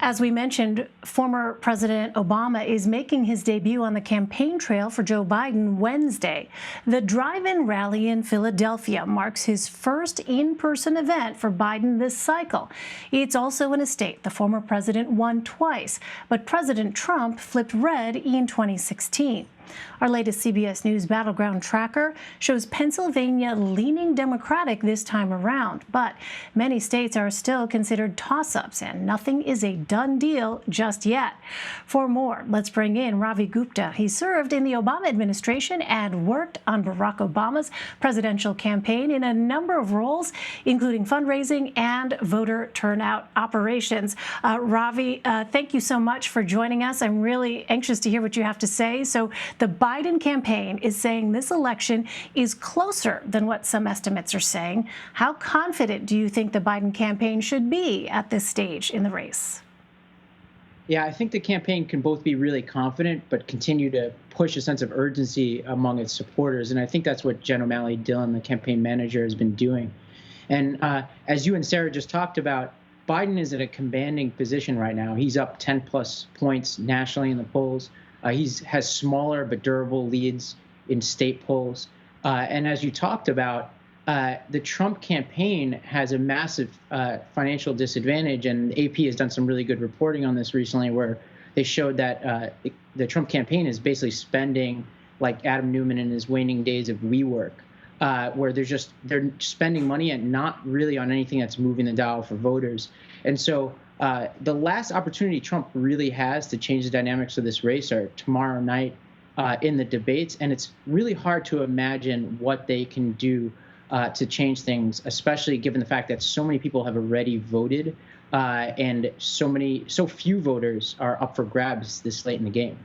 As we mentioned, former President Obama is making his debut on the campaign trail for Joe Biden Wednesday. The drive-in rally in Philadelphia marks his first in-person event for Biden this cycle. It's also in a state the former president won twice, but President Trump flipped red in 2016. Our latest CBS News Battleground tracker shows Pennsylvania leaning Democratic this time around, but many states are still considered toss-ups, and nothing is a done deal just yet. For more, let's bring in Ravi Gupta. He served in the Obama administration and worked on Barack Obama's presidential campaign in a number of roles, including fundraising and voter turnout operations. Ravi, thank you so much for joining us. I'm really anxious to hear what you have to say. So the Biden campaign is saying this election is closer than what some estimates are saying. How confident do you think the Biden campaign should be at this stage in the race? Yeah, I think the campaign can both be really confident, but continue to push a sense of urgency among its supporters. And I think that's what Jen O'Malley Dillon, the campaign manager, has been doing. And as you and Sarah just talked about, Biden is in a commanding position right now. He's up 10+ points nationally in the polls. He has smaller but durable leads in state polls. And as you talked about, the Trump campaign has a massive financial disadvantage, and AP has done some really good reporting on this recently, where they showed that the Trump campaign is basically spending like Adam Newman in his waning days of WeWork, where they're spending money and not really on anything that's moving the dial for voters. And so the last opportunity Trump really has to change the dynamics of this race are tomorrow night in the debates, and it's really hard to imagine what they can do to change things, especially given the fact that so many people have already voted and so few voters are up for grabs this late in the game.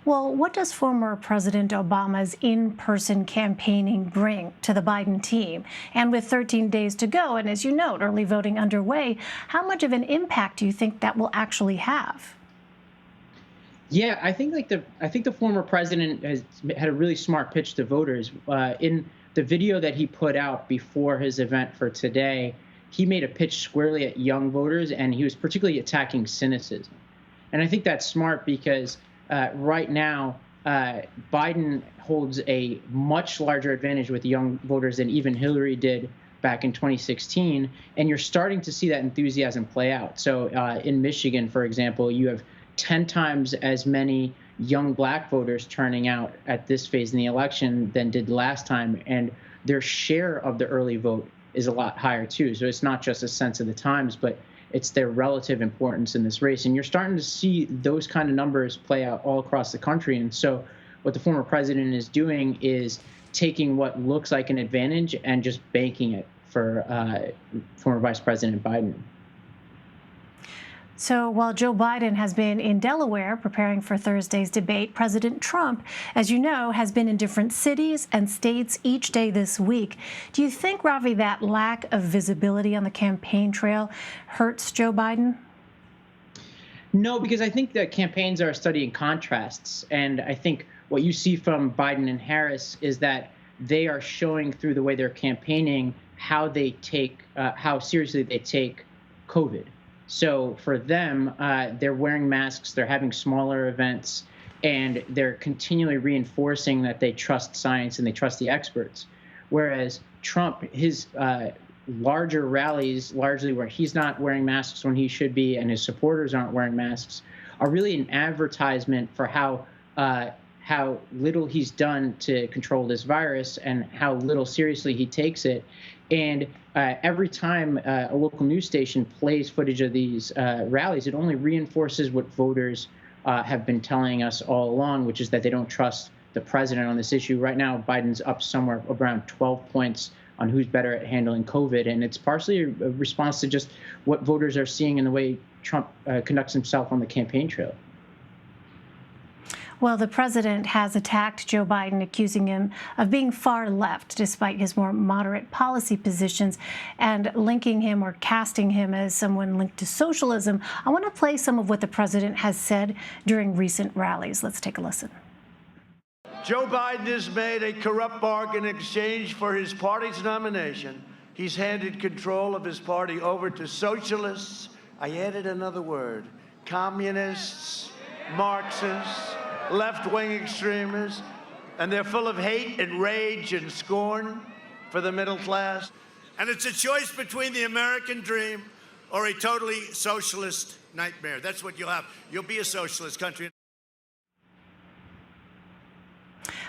Well, what does former President Obama's in-person campaigning bring to the Biden team? And with 13 days to go, and as you note, early voting underway, how much of an impact do you think that will actually have? Yeah, I think the former president has had a really smart pitch to voters. In the video that he put out before his event for today, he made a pitch squarely at young voters, and he was particularly attacking cynicism. And I think that's smart because right now, Biden holds a much larger advantage with young voters than even Hillary did back in 2016, and you're starting to see that enthusiasm play out. So in Michigan, for example, you have 10 times as many young black voters turning out at this phase in the election than did last time, and their share of the early vote is a lot higher too. So it's not just a sense of the times, but it's their relative importance in this race. And you're starting to see those kind of numbers play out all across the country. And so what the former president is doing is taking what looks like an advantage and just banking it for former Vice President Biden. So while Joe Biden has been in Delaware preparing for Thursday's debate, President Trump, as you know, has been in different cities and states each day this week. Do you think, Ravi, that lack of visibility on the campaign trail hurts Joe Biden? No, because I think that campaigns are studying contrasts. And I think what you see from Biden and Harris is that they are showing through the way they're campaigning how seriously they take COVID. So for them, they're wearing masks, they're having smaller events, and they're continually reinforcing that they trust science and they trust the experts. Whereas Trump, his larger rallies, largely where he's not wearing masks when he should be and his supporters aren't wearing masks, are really an advertisement for how little he's done to control this virus and how little seriously he takes it. And every time a local news station plays footage of these rallies, it only reinforces what voters have been telling us all along, which is that they don't trust the president on this issue. Right now, Biden's up somewhere around 12 points on who's better at handling COVID. And it's partially a response to just what voters are seeing in the way Trump conducts himself on the campaign trail. Well, the president has attacked Joe Biden, accusing him of being far left, despite his more moderate policy positions, and linking him or casting him as someone linked to socialism. I want to play some of what the president has said during recent rallies. Let's take a listen. Joe Biden has made a corrupt bargain in exchange for his party's nomination. He's handed control of his party over to socialists, I added another word: communists, Marxists, left-wing extremists, and they're full of hate and rage and scorn for the middle class. And it's a choice between the American dream or a totally socialist nightmare. That's what you'll have. You'll be a socialist country.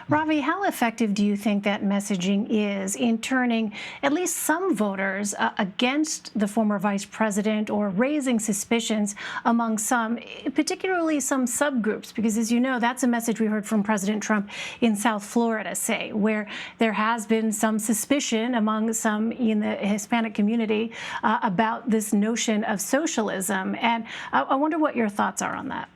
Ravi, how effective do you think that messaging is in turning at least some voters against the former vice president, or raising suspicions among some, particularly some subgroups? Because, as you know, that's a message we heard from President Trump in South Florida, say, where there has been some suspicion among some in the Hispanic community about this notion of socialism. And I wonder what your thoughts are on that.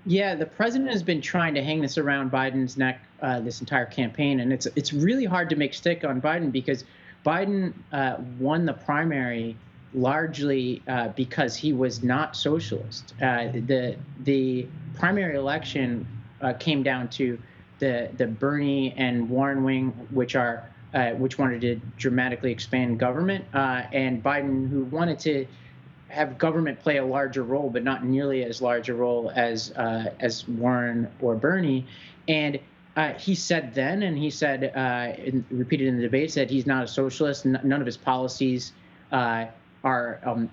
Yeah, the president has been trying to hang this around Biden's neck this entire campaign, and it's really hard to make stick on Biden, because Biden won the primary largely because he was not socialist. The primary election came down to the Bernie and Warren wing, which wanted to dramatically expand government, and Biden, who wanted to have government play a larger role, but not nearly as large a role as Warren or Bernie. And he said then, and he said, repeated in the debates, that he's not a socialist. None of his policies are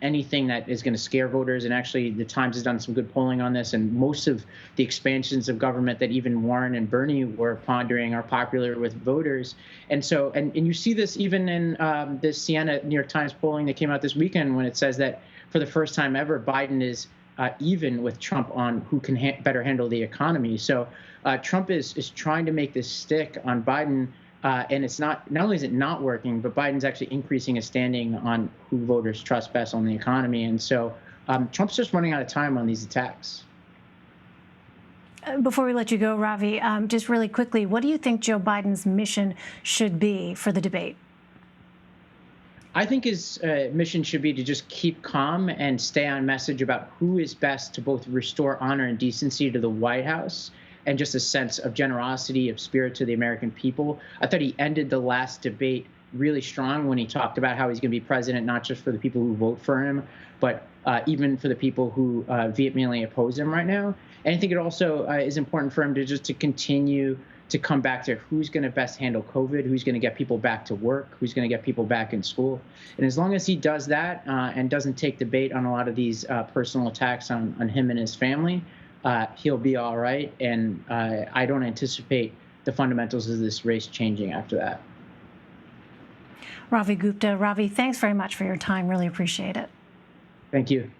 anything that is going to scare voters. And actually, the Times has done some good polling on this, and most of the expansions of government that even Warren and Bernie were pondering are popular with voters. And so, and you see this even in this Siena New York Times polling that came out this weekend, when it says that for the first time ever, Biden is even with Trump on who can better handle the economy. So Trump is trying to make this stick on Biden, and it's not only is it not working, but Biden's actually increasing his standing on who voters trust best on the economy. And so Trump's just running out of time on these attacks. Before we let you go, Ravi, just really quickly, what do you think Joe Biden's mission should be for the debate? I think his mission should be to just keep calm and stay on message about who is best to both restore honor and decency to the White House, and just a sense of generosity, of spirit to the American people. I thought he ended the last debate really strong when he talked about how he's going to be president, not just for the people who vote for him, but even for the people who vehemently oppose him right now. And I think it also is important for him to continue to come back to who's going to best handle COVID, who's going to get people back to work, who's going to get people back in school. And as long as he does that and doesn't take the bait on a lot of these personal attacks on him and his family, he'll be all right. And I don't anticipate the fundamentals of this race changing after that. Ravi Gupta. Ravi, thanks very much for your time. Really appreciate it. Thank you.